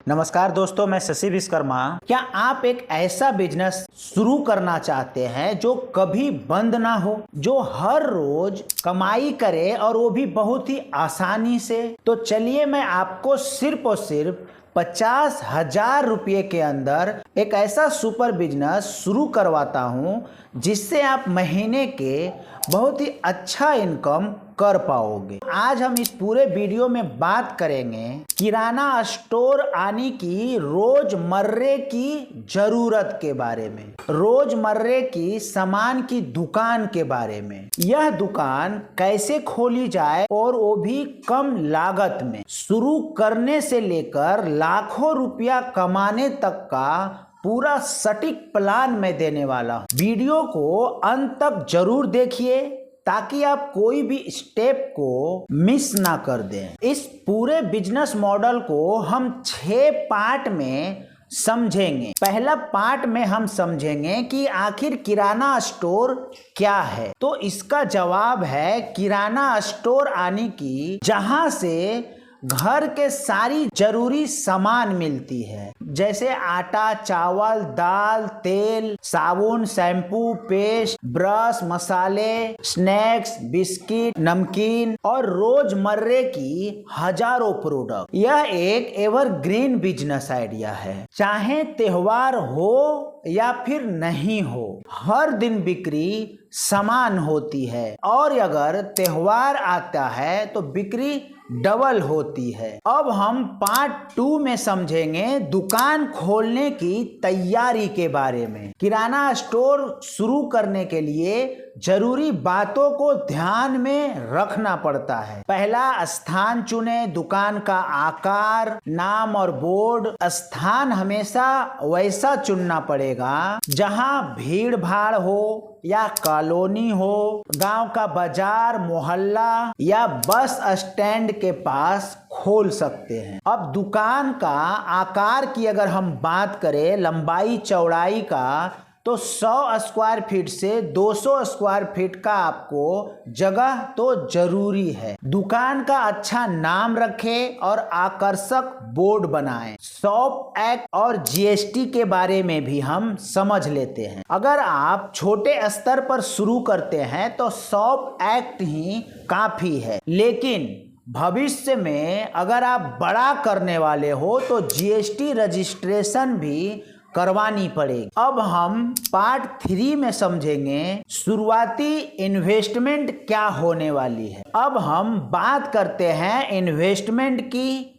नमस्कार दोस्तों, मैं शशि विश्वकर्मा। क्या आप एक ऐसा बिजनेस शुरू करना चाहते हैं जो कभी बंद ना हो, जो हर रोज कमाई करे और वो भी बहुत ही आसानी से? तो चलिए मैं आपको सिर्फ और सिर्फ 50,000 रुपये के अंदर एक ऐसा सुपर बिजनेस शुरू करवाता हूँ जिससे आप महीने के बहुत ही अच्छा इनकम कर पाओगे। आज हम इस पूरे वीडियो में बात करेंगे किराना स्टोर आने की रोजमर्रे की जरूरत के बारे में, रोजमर्रे की सामान की दुकान के बारे में। यह दुकान कैसे खोली जाए और वो भी कम लागत में, शुरू करने से लेकर लाखों रुपया कमाने तक का पूरा सटीक प्लान मैं देने वाला हूँ। वीडियो को अंत तक जरूर देखिए ताकि आप कोई भी स्टेप को मिस ना कर दें। इस पूरे बिजनेस मॉडल को हम 6 पार्ट में समझेंगे। पहला पार्ट में हम समझेंगे कि आखिर किराना स्टोर क्या है। तो इसका जवाब है किराना स्टोर आने की जहां से घर के सारी जरूरी सामान मिलती है, जैसे आटा, चावल, दाल, तेल, साबुन, शैम्पू, पेस्ट, ब्रश, मसाले, स्नैक्स, बिस्किट, नमकीन और रोजमर्रे की हजारों प्रोडक्ट। यह एक एवरग्रीन बिजनेस आइडिया है। चाहे त्योहार हो या फिर नहीं हो, हर दिन बिक्री समान होती है और अगर त्योहार आता है तो बिक्री डबल होती है। अब हम पार्ट 2 में समझेंगे दुकान खोलने की तैयारी के बारे में। किराना स्टोर शुरू करने के लिए जरूरी बातों को ध्यान में रखना पड़ता है। पहला, स्थान चुने। दुकान का आकार, नाम और बोर्ड। स्थान हमेशा वैसा चुनना पड़ेगा जहां भीड़ भाड़ हो या कॉलोनी हो, गांव का बाजार, मोहल्ला या बस स्टैंड के पास खोल सकते हैं। अब दुकान का आकार की अगर हम बात करें, लंबाई चौड़ाई का, तो 100 स्क्वायर फीट से 200 स्क्वायर फीट का आपको जगह तो जरूरी है। दुकान का अच्छा नाम रखें और आकर्षक बोर्ड बनाएं। शॉप एक्ट और जीएसटी के बारे में भी हम समझ लेते हैं। अगर आप छोटे स्तर पर शुरू करते हैं तो शॉप एक्ट ही काफी है, लेकिन भविष्य में अगर आप बड़ा करने वाले हो तो जीएसटी रजिस्ट्रेशन भी करवानी पड़ेगी। अब हम पार्ट 3 में समझेंगे शुरुआती इन्वेस्टमेंट क्या होने वाली है। अब हम बात करते हैं इन्वेस्टमेंट की।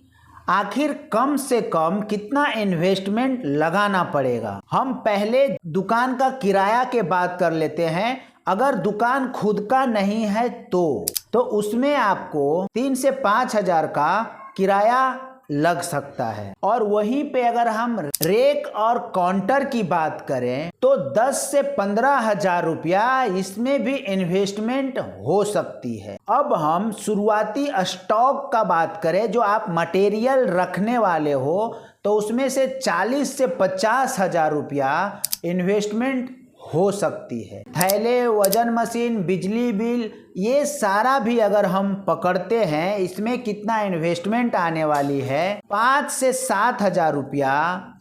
आखिर कम से कम कितना इन्वेस्टमेंट लगाना पड़ेगा। हम पहले दुकान का किराया के बात कर लेते हैं। अगर दुकान खुद का नहीं है तो उसमें आपको 3 से 5 हजार का किराया लग सकता है। और वहीं पे अगर हम रेक और काउंटर की बात करें तो 10 से 15 हजार रुपया इसमें भी इन्वेस्टमेंट हो सकती है। अब हम शुरुआती स्टॉक का बात करें, जो आप मटेरियल रखने वाले हो, तो उसमें से 40 से 50 हजार रुपया इन्वेस्टमेंट हो सकती है। थैले, वजन मशीन, बिजली बिल, ये सारा भी अगर हम पकड़ते हैं, इसमें कितना इन्वेस्टमेंट आने वाली है, 5 से 7 हजार रुपया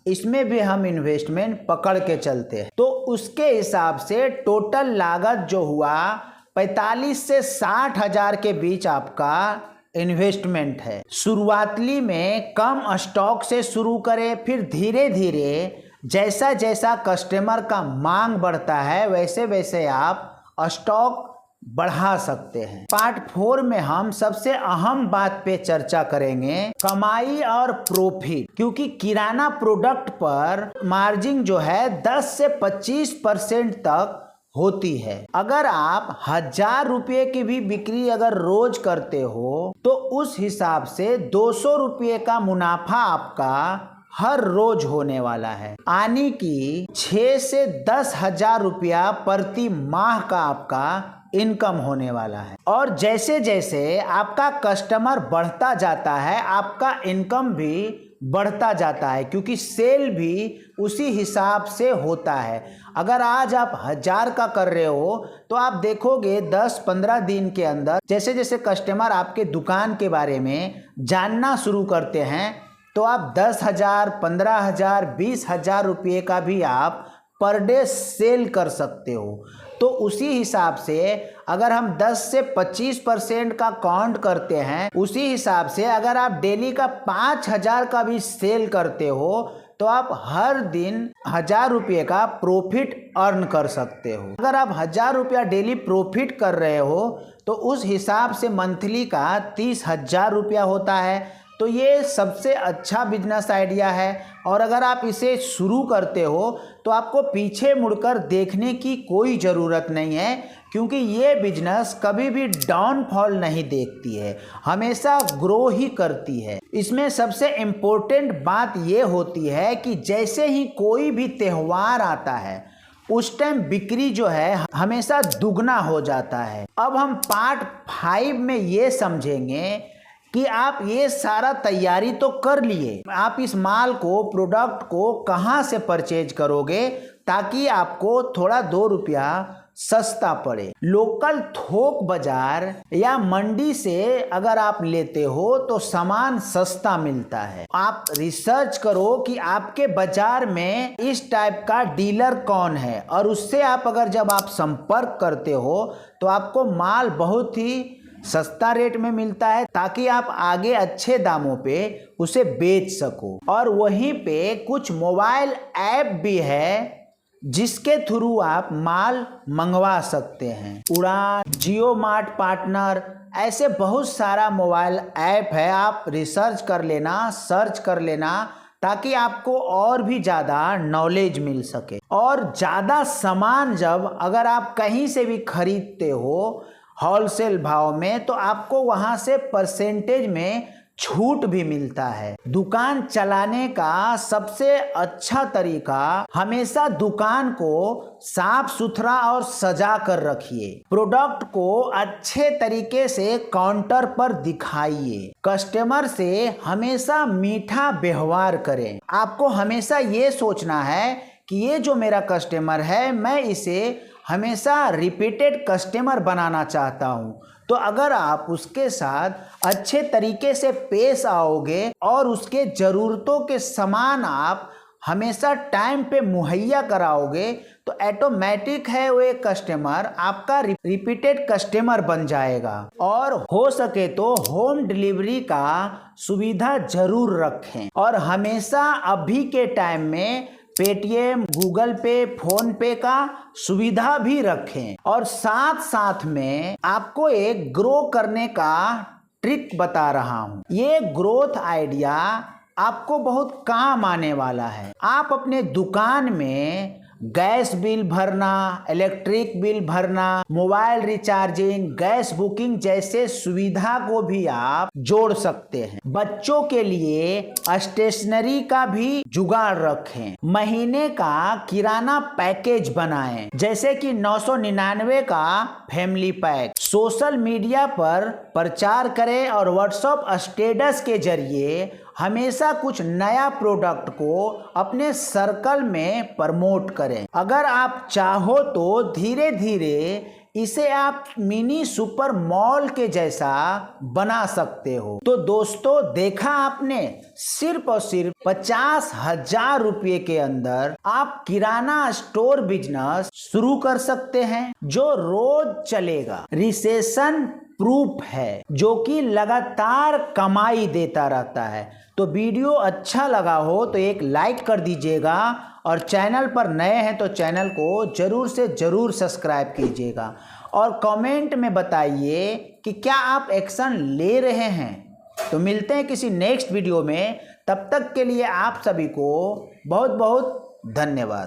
इसमें भी हम इन्वेस्टमेंट पकड़ के चलते हैं। तो उसके हिसाब से टोटल लागत जो हुआ 45 से 60 हजार के बीच आपका इन्वेस्टमेंट है। शुरुआती में कम स्टॉक से शुरू करें, फिर धीरे धीरे जैसा जैसा कस्टमर का मांग बढ़ता है वैसे वैसे आप स्टॉक बढ़ा सकते हैं। पार्ट 4 में हम सबसे अहम बात पे चर्चा करेंगे, कमाई और प्रॉफिट। क्योंकि किराना प्रोडक्ट पर मार्जिन जो है 10 से 25% तक होती है। अगर आप 1000 रुपये की भी बिक्री अगर रोज करते हो तो उस हिसाब से 200 रुपये का मुनाफा आपका हर रोज होने वाला है। आने की 6 से 10 हजार रुपया प्रति माह का आपका इनकम होने वाला है। और जैसे जैसे आपका कस्टमर बढ़ता जाता है आपका इनकम भी बढ़ता जाता है, क्योंकि सेल भी उसी हिसाब से होता है। अगर आज आप 1000 का कर रहे हो तो आप देखोगे 10-15 दिन के अंदर जैसे जैसे कस्टमर आपके दुकान के बारे में जानना शुरू करते हैं तो आप 10,000, 15,000, 20,000 रुपये का भी आप पर डे सेल कर सकते हो। तो उसी हिसाब से अगर हम 10 से 25% का काउंट करते हैं, उसी हिसाब से अगर आप डेली का 5,000 का भी सेल करते हो तो आप हर दिन 1,000 रुपये का प्रॉफिट अर्न कर सकते हो। अगर आप 1,000 रुपया डेली प्रॉफिट कर रहे हो तो उस हिसाब से मंथली का 30,000 रुपया होता है। तो ये सबसे अच्छा बिजनेस आइडिया है और अगर आप इसे शुरू करते हो तो आपको पीछे मुड़कर देखने की कोई ज़रूरत नहीं है, क्योंकि ये बिजनेस कभी भी डाउनफॉल नहीं देखती है, हमेशा ग्रो ही करती है। इसमें सबसे इम्पोर्टेंट बात ये होती है कि जैसे ही कोई भी त्यौहार आता है उस टाइम बिक्री जो है हमेशा दुगना हो जाता है। अब हम पार्ट 5 में ये समझेंगे कि आप ये सारा तैयारी तो कर लिए, आप इस माल को, प्रोडक्ट को कहाँ से परचेज करोगे ताकि आपको थोड़ा 2 रुपया सस्ता पड़े। लोकल थोक बाजार या मंडी से अगर आप लेते हो तो सामान सस्ता मिलता है। आप रिसर्च करो कि आपके बाजार में इस टाइप का डीलर कौन है और उससे आप अगर जब आप संपर्क करते हो तो आपको माल बहुत ही सस्ता रेट में मिलता है ताकि आप आगे अच्छे दामों पे उसे बेच सको। और वहीं पे कुछ मोबाइल ऐप भी है जिसके थ्रू आप माल मंगवा सकते हैं। उड़ान, जियो मार्ट पार्टनर, ऐसे बहुत सारा मोबाइल ऐप है। आप रिसर्च कर लेना, सर्च कर लेना ताकि आपको और भी ज़्यादा नॉलेज मिल सके। और ज़्यादा सामान जब अगर आप कहीं से भी खरीदते हो होलसेल भाव में तो आपको वहां से परसेंटेज में छूट भी मिलता है। दुकान चलाने का सबसे अच्छा तरीका हमेशा दुकान को साफ सुथरा और सजा कर रखिए। प्रोडक्ट को अच्छे तरीके से काउंटर पर दिखाइए। कस्टमर से हमेशा मीठा व्यवहार करें। आपको हमेशा ये सोचना है कि ये जो मेरा कस्टमर है मैं इसे हमेशा रिपीटेड कस्टमर बनाना चाहता हूँ। तो अगर आप उसके साथ अच्छे तरीके से पेश आओगे और उसके ज़रूरतों के सामान आप हमेशा टाइम पे मुहैया कराओगे तो ऑटोमेटिक है वो एक कस्टमर आपका रिपीटेड कस्टमर बन जाएगा। और हो सके तो होम डिलीवरी का सुविधा जरूर रखें और हमेशा अभी के टाइम में पेटीएम, गूगल पे, फोन पे का सुविधा भी रखें। और साथ साथ में आपको एक ग्रो करने का ट्रिक बता रहा हूँ। ये ग्रोथ आइडिया आपको बहुत काम आने वाला है। आप अपने दुकान में गैस बिल भरना, इलेक्ट्रिक बिल भरना, मोबाइल रिचार्जिंग, गैस बुकिंग जैसे सुविधा को भी आप जोड़ सकते हैं। बच्चों के लिए स्टेशनरी का भी जुगाड़ रखें। महीने का किराना पैकेज बनाएं, जैसे कि 999 का फैमिली पैक। सोशल मीडिया पर प्रचार करें और व्हाट्सएप स्टेटस के जरिए हमेशा कुछ नया प्रोडक्ट को अपने सर्कल में प्रमोट करें। अगर आप चाहो तो धीरे धीरे इसे आप मिनी सुपर मॉल के जैसा बना सकते हो। तो दोस्तों, देखा आपने, सिर्फ और सिर्फ 50,000 रुपये के अंदर आप किराना स्टोर बिजनेस शुरू कर सकते हैं जो रोज चलेगा, रिसेशन प्रूफ है, जो कि लगातार कमाई देता रहता है। तो वीडियो अच्छा लगा हो तो एक लाइक कर दीजिएगा और चैनल पर नए हैं तो चैनल को जरूर से जरूर सब्सक्राइब कीजिएगा और कमेंट में बताइए कि क्या आप एक्शन ले रहे हैं। तो मिलते हैं किसी नेक्स्ट वीडियो में, तब तक के लिए आप सभी को बहुत बहुत धन्यवाद।